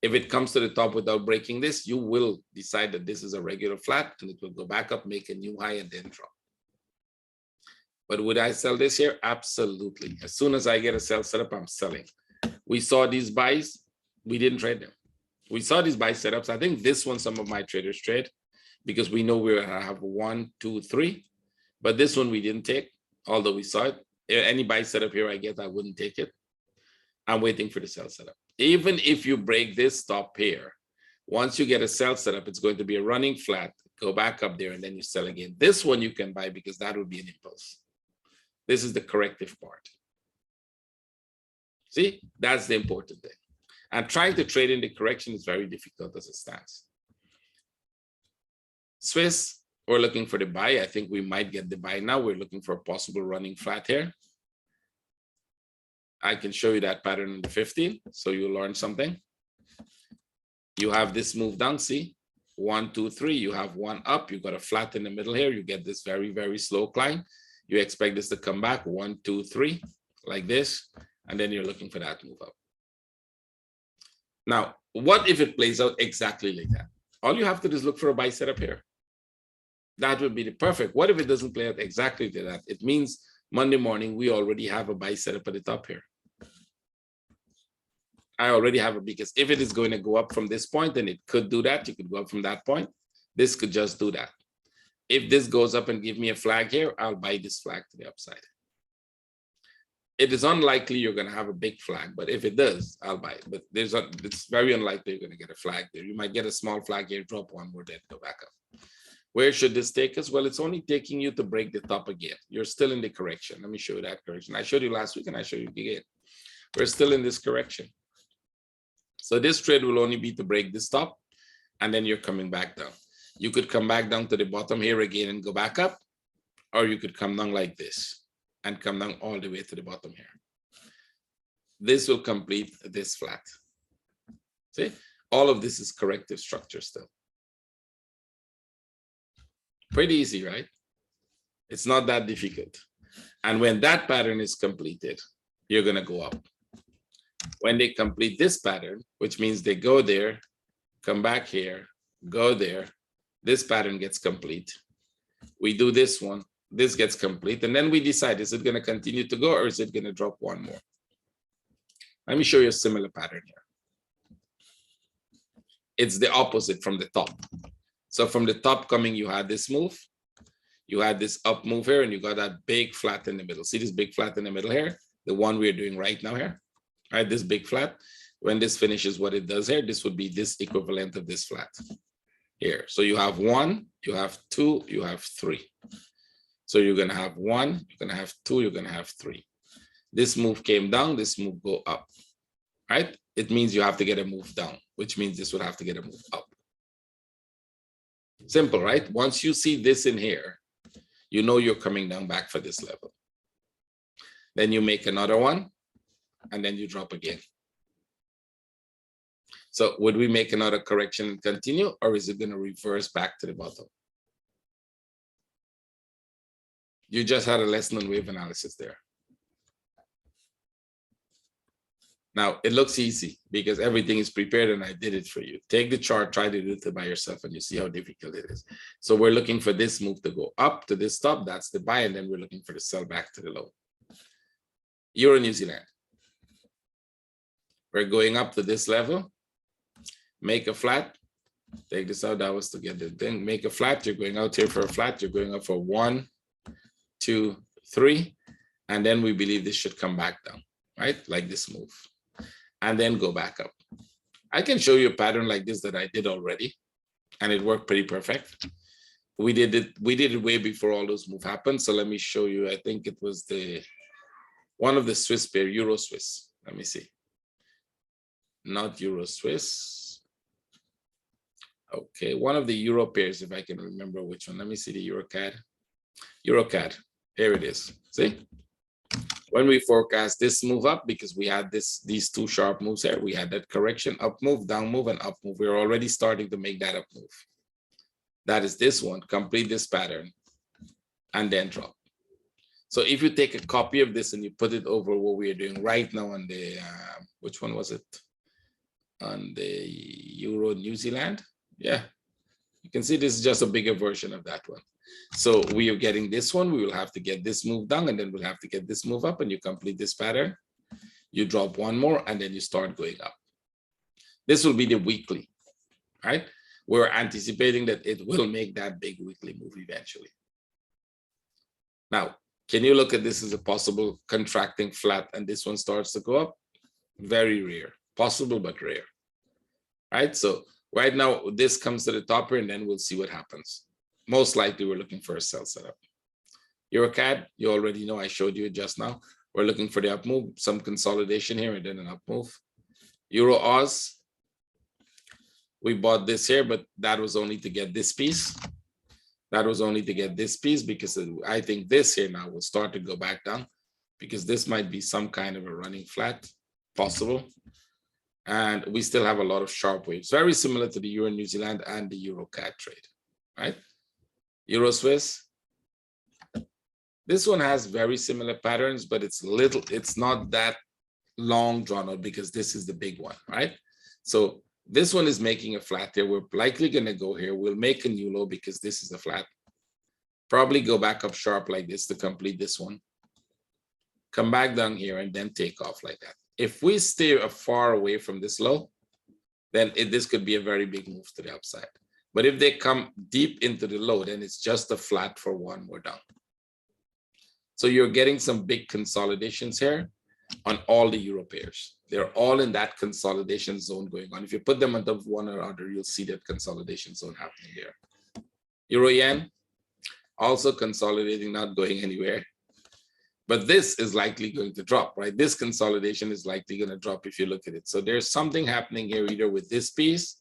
If it comes to the top without breaking this, you will decide that this is a regular flat and it will go back up, make a new high, and then drop. But would I sell this here? Absolutely. As soon as I get a sell setup, I'm selling. We saw these buys. We didn't trade them. We saw these buy setups. I think this one, some of my traders trade, because we know we're going to have 1, 2, 3. But this one we didn't take, although we saw it. Any buy setup here I get, I wouldn't take it. I'm waiting for the sell setup. Even if you break this stop here, once you get a sell setup, it's going to be a running flat, go back up there, and then you sell again. This one you can buy because that would be an impulse. This is the corrective part. See, that's the important thing. And trying to trade in the correction is very difficult as it stands. Swiss, we're looking for the buy. I think we might get the buy now. We're looking for a possible running flat here. I can show you that pattern on the 15, so you'll learn something. You have this move down, see? 1, 2, 3, you have one up, you got a flat in the middle here, you get this very, very slow climb. You expect this to come back, 1, 2, 3, like this, and then you're looking for that move up. Now, what if it plays out exactly like that? All you have to do is look for a buy setup here. That would be the perfect. What if it doesn't play out exactly to that? It means Monday morning, we already have a buy setup at the top here. I already have it, because if it is going to go up from this point, then it could do that. You could go up from that point. This could just do that. If this goes up and give me a flag here, I'll buy this flag to the upside. It is unlikely you're going to have a big flag, but if it does, I'll buy it. But it's very unlikely you're going to get a flag there. You might get a small flag here, drop one more, then go back up. Where should this take us? Well, it's only taking you to break the top again. You're still in the correction. Let me show you that correction. I showed you last week and I showed you again. We're still in this correction. So this trade will only be to break this top, and then you're coming back down. You could come back down to the bottom here again and go back up, or you could come down like this and come down all the way to the bottom here. This will complete this flat. See, all of this is corrective structure still. Pretty easy, right? It's not that difficult. And when that pattern is completed, you're going to go up. When they complete this pattern, which means they go there, come back here, go there, this pattern gets complete. We do this one, this gets complete, and then we decide, is it going to continue to go or is it going to drop one more? Let me show you a similar pattern here. It's the opposite from the top. So from the top coming, you had this move, you had this up move here, and you got that big flat in the middle. See this big flat in the middle here? The one we're doing right now here, right? This big flat. When this finishes what it does here, this would be this equivalent of this flat here. So you have 1, you have 2, you have 3. So you're going to have 1, you're going to have 2, you're going to have 3. This move came down, this move go up, right? It means you have to get a move down, which means this would have to get a move up. Simple, right? Once you see this in here, you know you're coming down back for this level. Then you make another one, and then you drop again. So would we make another correction and continue, or is it going to reverse back to the bottom? You just had a lesson on wave analysis there. Now, it looks easy because everything is prepared and I did it for you. Take the chart, try to do it by yourself, and you see how difficult it is. So we're looking for this move to go up to this top. That's the buy, and then we're looking for the sell back to the low. Euro New Zealand. We're going up to this level. Make a flat. Take this out. That was to get the thing. Make a flat. You're going out here for a flat. You're going up for 1, 2, 3. And then we believe this should come back down, right? Like this move. And then go back up. I can show you a pattern like this that I did already, and it worked pretty perfect. We did it way before all those moves happened. So let me show you. I think it was one of the Swiss pair, Euro Swiss. Let me see. Not Euro Swiss. Okay, one of the Euro pairs, if I can remember which one. Let me see the EUR-CAD. EUR-CAD. Here it is. See? When we forecast this move up, because we had these two sharp moves here, we had that correction, up move, down move, and up move. We're already starting to make that up move. That is this one, complete this pattern, and then drop. So if you take a copy of this and you put it over what we are doing right now on the, which one was it? On the Euro New Zealand. Yeah, you can see this is just a bigger version of that one. So we are getting this one. We will have to get this move down, and then we'll have to get this move up, and you complete this pattern. You drop one more, and then you start going up. This will be the weekly, right? We're anticipating that it will make that big weekly move eventually. Now, can you look at this as a possible contracting flat, and this one starts to go up? Very rare. Possible, but rare, right? So right now, this comes to the top here, and then we'll see what happens. Most likely, we're looking for a sell setup. EUR-CAD, you already know, I showed you it just now. We're looking for the up move, some consolidation here, and then an up move. Euro-Aus, we bought this here, but that was only to get this piece. That was only to get this piece, because I think this here now will start to go back down, because this might be some kind of a running flat, possible. And we still have a lot of sharp waves, very similar to the Euro New Zealand and the EUR-CAD trade, right? Euro Swiss. This one has very similar patterns, but it's not that long drawn out, because this is the big one, right? So this one is making a flat here. We're likely going to go here. We'll make a new low because this is a flat. Probably go back up sharp like this to complete this one. Come back down here and then take off like that. If we stay far away from this low, then this could be a very big move to the upside. But if they come deep into the low, then it's just a flat for one more down. So you're getting some big consolidations here on all the Euro pairs. They're all in that consolidation zone going on. If you put them on top of one or other, you'll see that consolidation zone happening here. Euro Yen, also consolidating, not going anywhere. But this is likely going to drop, right? This consolidation is likely going to drop if you look at it. So there's something happening here either with this piece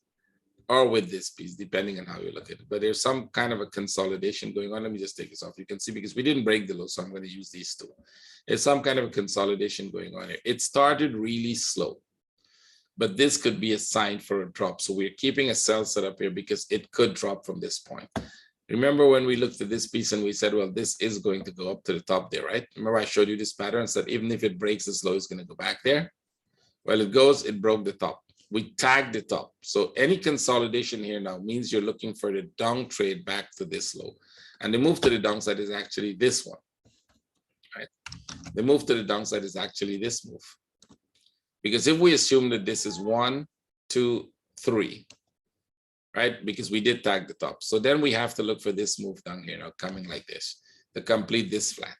or with this piece, depending on how you look at it. But there's some kind of a consolidation going on. Let me just take this off. You can see, because we didn't break the low, so I'm going to use these two. There's some kind of a consolidation going on here. It started really slow, but this could be a sign for a drop. So we're keeping a sell set up here because it could drop from this point. Remember when we looked at this piece and we said, well, this is going to go up to the top there, right? Remember I showed you this pattern, said even if it breaks this low, it's going to go back there. Well, it broke the top. We tagged the top. So any consolidation here now means you're looking for the down trade back to this low. And the move to the downside is actually this one, right? The move to the downside is actually this move. Because if we assume that this is 1, 2, 3, right? Because we did tag the top. So then we have to look for this move down here now, coming like this, to complete this flat.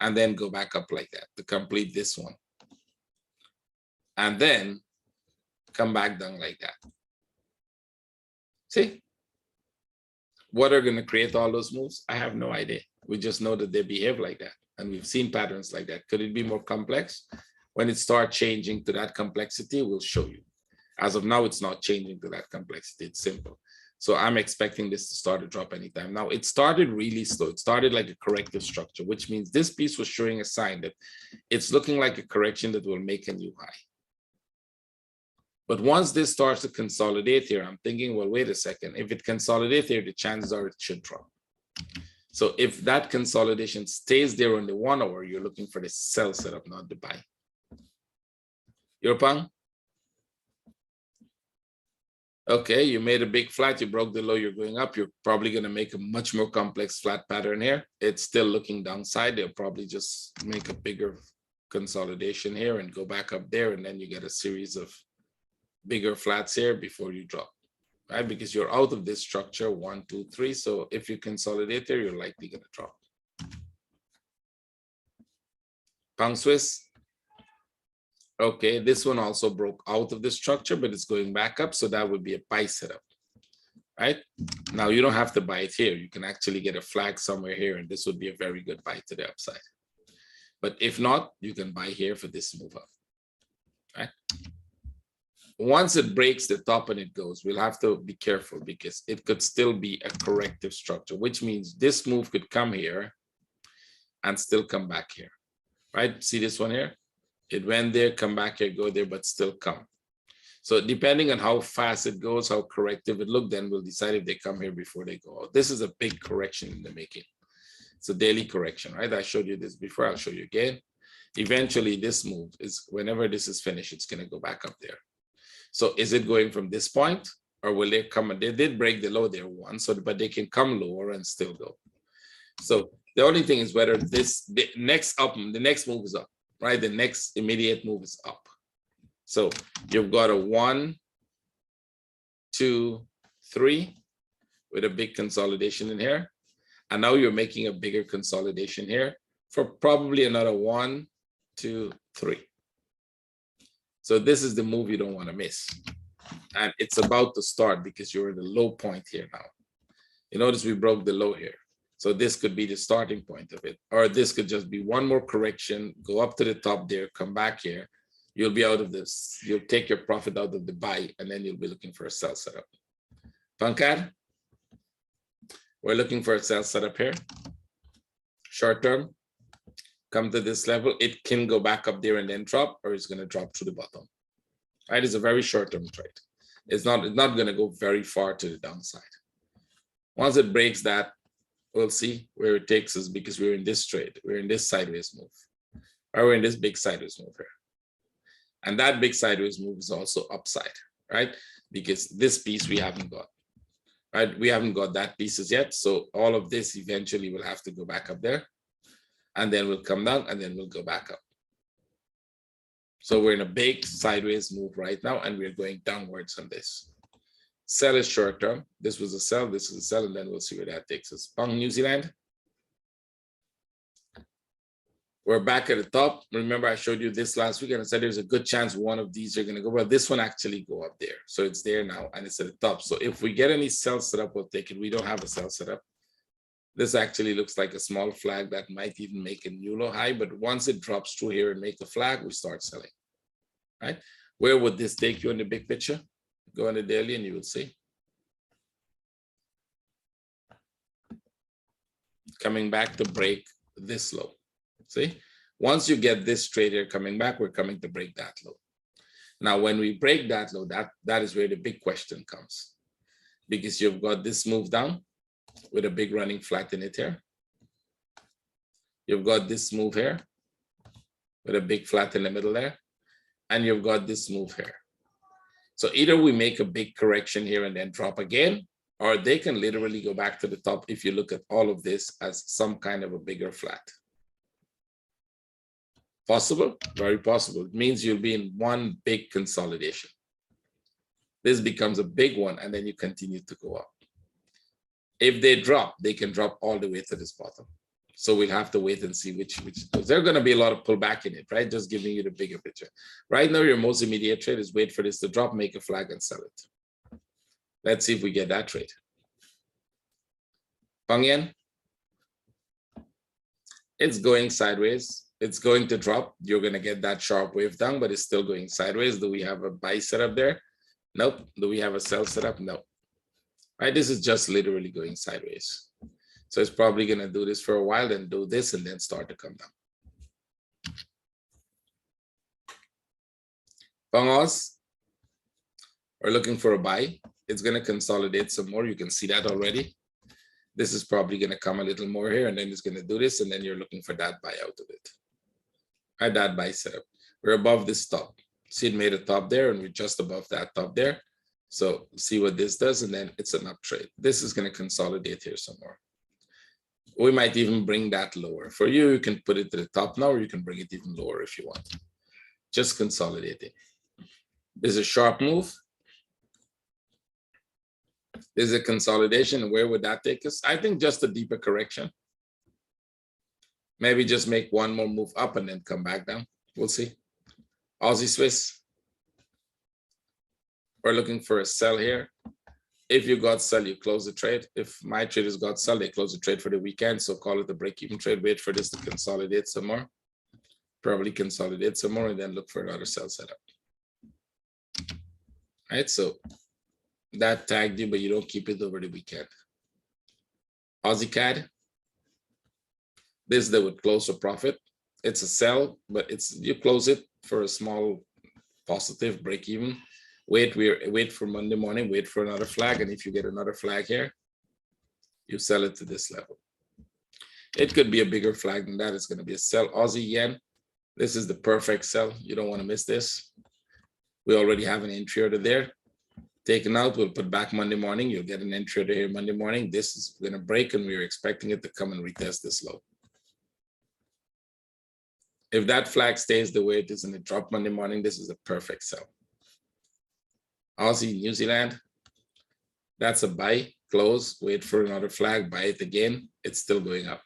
And then go back up like that to complete this one. And then come back down like that. See? What are going to create all those moves? I have no idea. We just know that they behave like that. And we've seen patterns like that. Could it be more complex? When it starts changing to that complexity, we'll show you. As of now, it's not changing to that complexity. It's simple. So I'm expecting this to start to drop anytime. Now, it started really slow. It started like a corrective structure, which means this piece was showing a sign that it's looking like a correction that will make a new high. But once this starts to consolidate here, I'm thinking, well, wait a second. If it consolidates here, the chances are it should drop. So if that consolidation stays there on the 1 hour, you're looking for the sell setup, not the buy. Europang? Okay, you made a big flat, you broke the low, you're going up. You're probably going to make a much more complex flat pattern here. It's still looking downside. They'll probably just make a bigger consolidation here and go back up there. And then you get a series of bigger flats here before you drop, right? Because you're out of this structure, 1, 2, 3. So if you consolidate there, you're likely going to drop. Pound Swiss. Okay, this one also broke out of the structure, but it's going back up. So that would be a buy setup, right? Now you don't have to buy it here. You can actually get a flag somewhere here, and this would be a very good buy to the upside. But if not, you can buy here for this move up, right? Once it breaks the top and it goes, we'll have to be careful because it could still be a corrective structure, which means this move could come here and still come back here, right? See this one here? It went there, come back here, go there, but still come. So depending on how fast it goes, how corrective it looked, then we'll decide if they come here before they go out. This is a big correction in the making. It's a daily correction, right? I showed you this before, I'll show you again. Eventually this move is, whenever this is finished, it's gonna go back up there. So is it going from this point or will they come? They did break the low there once, but they can come lower and still go. So the only thing is whether the next move is up. Right, the next immediate move is up. So you've got a 1, 2, 3 with a big consolidation in here. And now you're making a bigger consolidation here for probably another 1, 2, 3. So this is the move you don't want to miss. And it's about to start because you're at the low point here now. You notice we broke the low here. So this could be the starting point of it, or this could just be one more correction, go up to the top there, come back here. You'll be out of this. You'll take your profit out of the buy, and then you'll be looking for a sell setup. Pankad, we're looking for a sell setup here. Short term, come to this level. It can go back up there and then drop, or it's going to drop to the bottom. Right? It's a very short term trade. It's not going to go very far to the downside. Once it breaks that, we'll see where it takes us because we're in this trade. We're in this sideways move. Or we're in this big sideways move here. And that big sideways move is also upside, right? Because this piece we haven't got, right? We haven't got that pieces yet. So all of this eventually will have to go back up there. And then we'll come down and then we'll go back up. So we're in a big sideways move right now and we're going downwards on this. Sell is short term. This was a sell, this is a sell, and then we'll see where that takes us. Pound New Zealand. We're back at the top. Remember, I showed you this last week and I said there's a good chance one of these are going to go. Well, this one actually go up there. So it's there now and it's at the top. So if we get any sell setup, we'll take it. We don't have a sell setup. This actually looks like a small flag that might even make a new low high. But once it drops through here and make a flag, we start selling. Right? Where would this take you in the big picture? Go on the daily and you will see. Coming back to break this low. See, once you get this trade here coming back, we're coming to break that low. Now, when we break that low, that is where the big question comes. Because you've got this move down with a big running flat in it here. You've got this move here with a big flat in the middle there. And you've got this move here. So either we make a big correction here and then drop again, or they can literally go back to the top if you look at all of this as some kind of a bigger flat. Possible? Very possible. It means you'll be in one big consolidation. This becomes a big one, and then you continue to go up. If they drop, they can drop all the way to this bottom. So we'll have to wait and see which because there's going to be a lot of pullback in it, right? Just giving you the bigger picture. Right now, your most immediate trade is wait for this to drop, make a flag, and sell it. Let's see if we get that trade. Pang Yen. It's going sideways. It's going to drop. You're going to get that sharp wave down, but it's still going sideways. Do we have a buy setup there? Nope. Do we have a sell setup? No. Right? This is just literally going sideways. So it's probably going to do this for a while, then do this, and then start to come down. Pangos, we're looking for a buy. It's going to consolidate some more. You can see that already. This is probably going to come a little more here, and then it's going to do this, and then you're looking for that buy out of it. Right, that buy setup. We're above this top. See, it made a top there, and we're just above that top there. So see what this does, and then it's an up trade. This is going to consolidate here some more. We might even bring that lower. For you, you can put it to the top now, or you can bring it even lower if you want. Just consolidating. There's a sharp move. There's a consolidation. Where would that take us? I think just a deeper correction. Maybe just make one more move up and then come back down. We'll see. Aussie Swiss. We're looking for a sell here. If you got sell, you close the trade. If my traders got sell, they close the trade for the weekend. So call it a break-even trade. Wait for this to consolidate some more. Probably consolidate some more and then look for another sell setup. Right, so that tagged you, but you don't keep it over the weekend. Aussie CAD. This that would close a profit. It's a sell, but it's you close it for a small positive break even. Wait for Monday morning, wait for another flag, and if you get another flag here, you sell it to this level. It could be a bigger flag than that. It's going to be a sell. Aussie yen. This is the perfect sell. You don't want to miss this. We already have an entry order there. Taken out, we'll put back Monday morning. You'll get an entry order here Monday morning. This is going to break, and we're expecting it to come and retest this low. If that flag stays the way it is and it dropped Monday morning, this is a perfect sell. Aussie, New Zealand, that's a buy, close, wait for another flag, buy it again. It's still going up.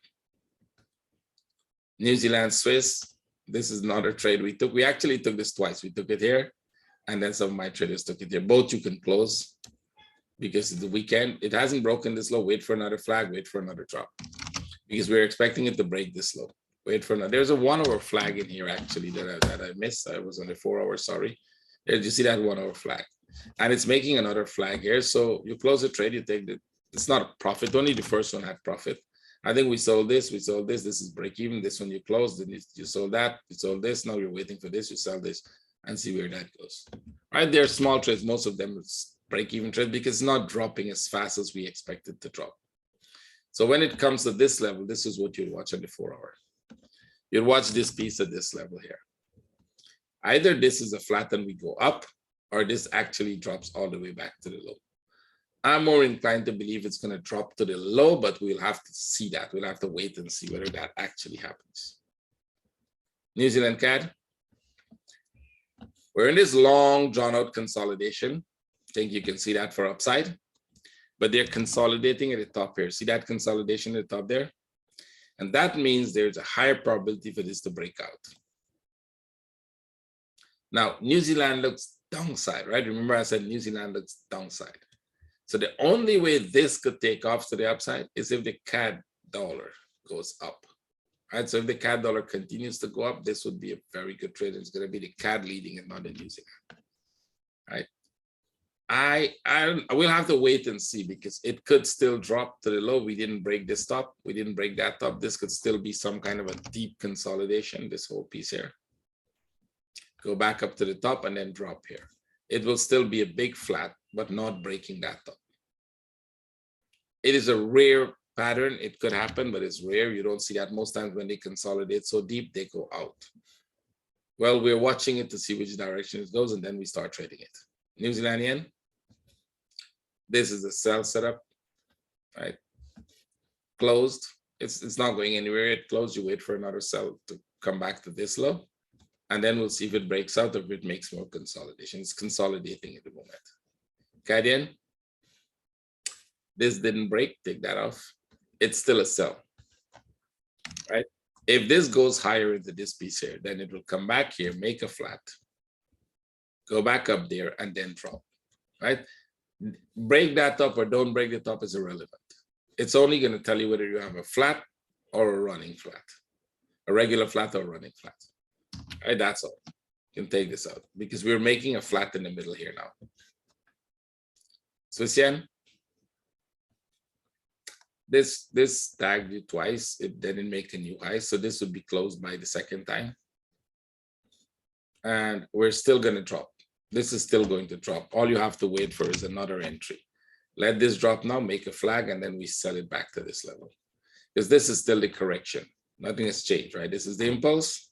New Zealand, Swiss, this is another trade we took. We actually took this twice. We took it here, and then some of my traders took it here. Both you can close because it's the weekend. It hasn't broken this low. Wait for another flag, wait for another drop because we're expecting it to break this low. Wait for another. There's a 1 hour flag in here actually that I missed. I was on the 4 hour, sorry. Did you see that 1 hour flag? And it's making another flag here. So you close the trade, you take the, it's not a profit. Only the first one had profit. I think we sold this, this is break even. This one you closed, then you sold that, you sold this. Now you're waiting for this, you sell this and see where that goes. Right, they're small trades. Most of them is break even trade because it's not dropping as fast as we expected to drop. So when it comes to this level, this is what you'd watch on the 4 hour. You'll watch this piece at this level here. Either this is a flat and we go up, or this actually drops all the way back to the low. I'm more inclined to believe it's going to drop to the low, but we'll have to see that. We'll have to wait and see whether that actually happens. New Zealand CAD. We're in this long, drawn-out consolidation. I think you can see that for upside. But they're consolidating at the top here. See that consolidation at the top there? And that means there's a higher probability for this to break out. Now, New Zealand looks downside, right? Remember I said New Zealand looks downside. So the only way this could take off to the upside is if the CAD dollar goes up, right? So if the CAD dollar continues to go up, this would be a very good trade. It's going to be the CAD leading and not the New Zealand, right? I will have to wait and see because it could still drop to the low. We didn't break this top. We didn't break that top. This could still be some kind of a deep consolidation, this whole piece here. Go back up to the top and then drop here. It will still be a big flat, but not breaking that top. It is a rare pattern. It could happen, but it's rare. You don't see that most times when they consolidate so deep, they go out. Well, we're watching it to see which direction it goes, and then we start trading it. New Zealand yen. This is a sell setup, right? Closed. It's not going anywhere. It closed. You wait for another sell to come back to this low. And then we'll see if it breaks out or if it makes more consolidation. It's consolidating at the moment. Canadian. This didn't break. Take that off. It's still a sell, right? If this goes higher into this piece here, then it will come back here, make a flat, go back up there, and then drop, right? Break that up or don't break the top is irrelevant. It's only going to tell you whether you have a flat or a running flat, a regular flat or a running flat. Right, that's all. You can take this out because we're making a flat in the middle here now. Swiss yen. This tagged you twice. It didn't make a new high, so this would be closed by the second time. And we're still going to drop. This is still going to drop. All you have to wait for is another entry. Let this drop now, make a flag, and then we sell it back to this level. Because this is still the correction. Nothing has changed, right? This is the impulse.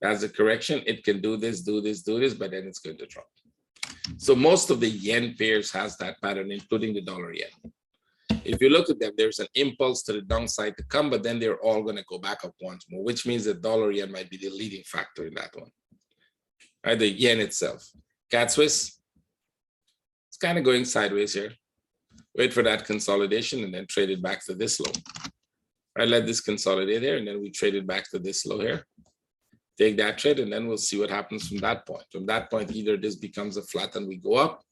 That's the correction. It can do this, do this, do this, but then it's going to drop. So most of the yen pairs has that pattern, including the dollar yen. If you look at them, there's an impulse to the downside to come, but then they're all going to go back up once more, which means the dollar yen might be the leading factor in that one. Right, the yen itself. Cat Swiss, it's kind of going sideways here. Wait for that consolidation and then trade it back to this low. Right, let this consolidate here, and then we trade it back to this low here. Take that trade, and then we'll see what happens from that point. From that point, either this becomes a flat and we go up,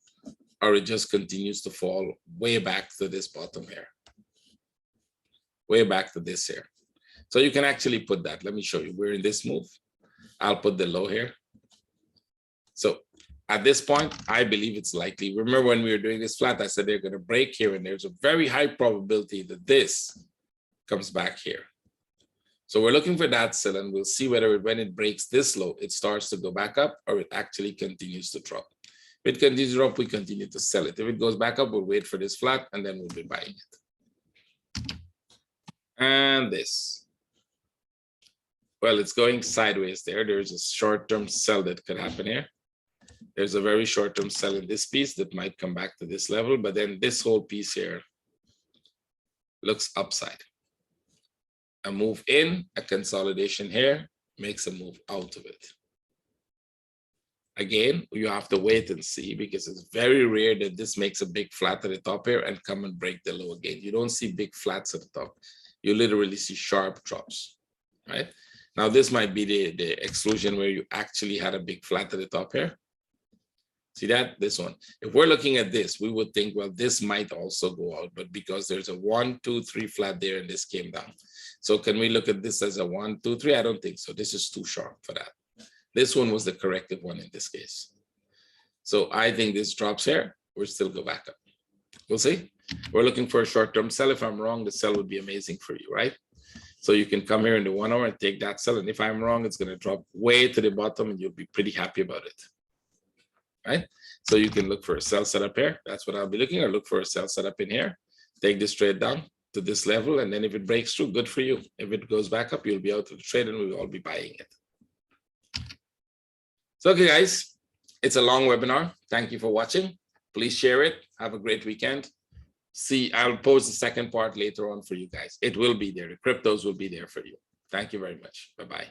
or it just continues to fall way back to this bottom here. Way back to this here. So you can actually put that. Let me show you. We're in this move. I'll put the low here. So at this point, I believe it's likely. Remember when we were doing this flat, I said they're going to break here, and there's a very high probability that this comes back here. So we're looking for that sell, and we'll see whether when it breaks this low, it starts to go back up, or it actually continues to drop. If it continues to drop, we continue to sell it. If it goes back up, we'll wait for this flat, and then we'll be buying it. And this. Well, it's going sideways there. There's a short-term sell that could happen here. There's a very short-term sell in this piece that might come back to this level, but then this whole piece here looks upside. A move in, a consolidation here, makes a move out of it. Again, you have to wait and see, because it's very rare that this makes a big flat at the top here and come and break the low again. You don't see big flats at the top. You literally see sharp drops, right? Now, this might be the exclusion where you actually had a big flat at the top here. See that? This one. If we're looking at this, we would think, well, this might also go out, but because there's a 1, 2, 3 flat there and this came down. So can we look at this as a 1, 2, 3? I don't think so. This is too sharp for that. This one was the corrective one in this case. So I think this drops here. We'll still go back up. We'll see. We're looking for a short-term sell. If I'm wrong, the sell would be amazing for you, right? So you can come here in the 1 hour and take that sell. And if I'm wrong, it's going to drop way to the bottom and you'll be pretty happy about it. Right? So you can look for a sell setup here. That's what I'll be looking at. Look for a sell setup in here. Take this trade down to this level. And then if it breaks through, good for you. If it goes back up, you'll be out of the trade and we'll all be buying it. So, okay, guys, it's a long webinar. Thank you for watching. Please share it. Have a great weekend. See, I'll post the second part later on for you guys. It will be there. The cryptos will be there for you. Thank you very much. Bye-bye.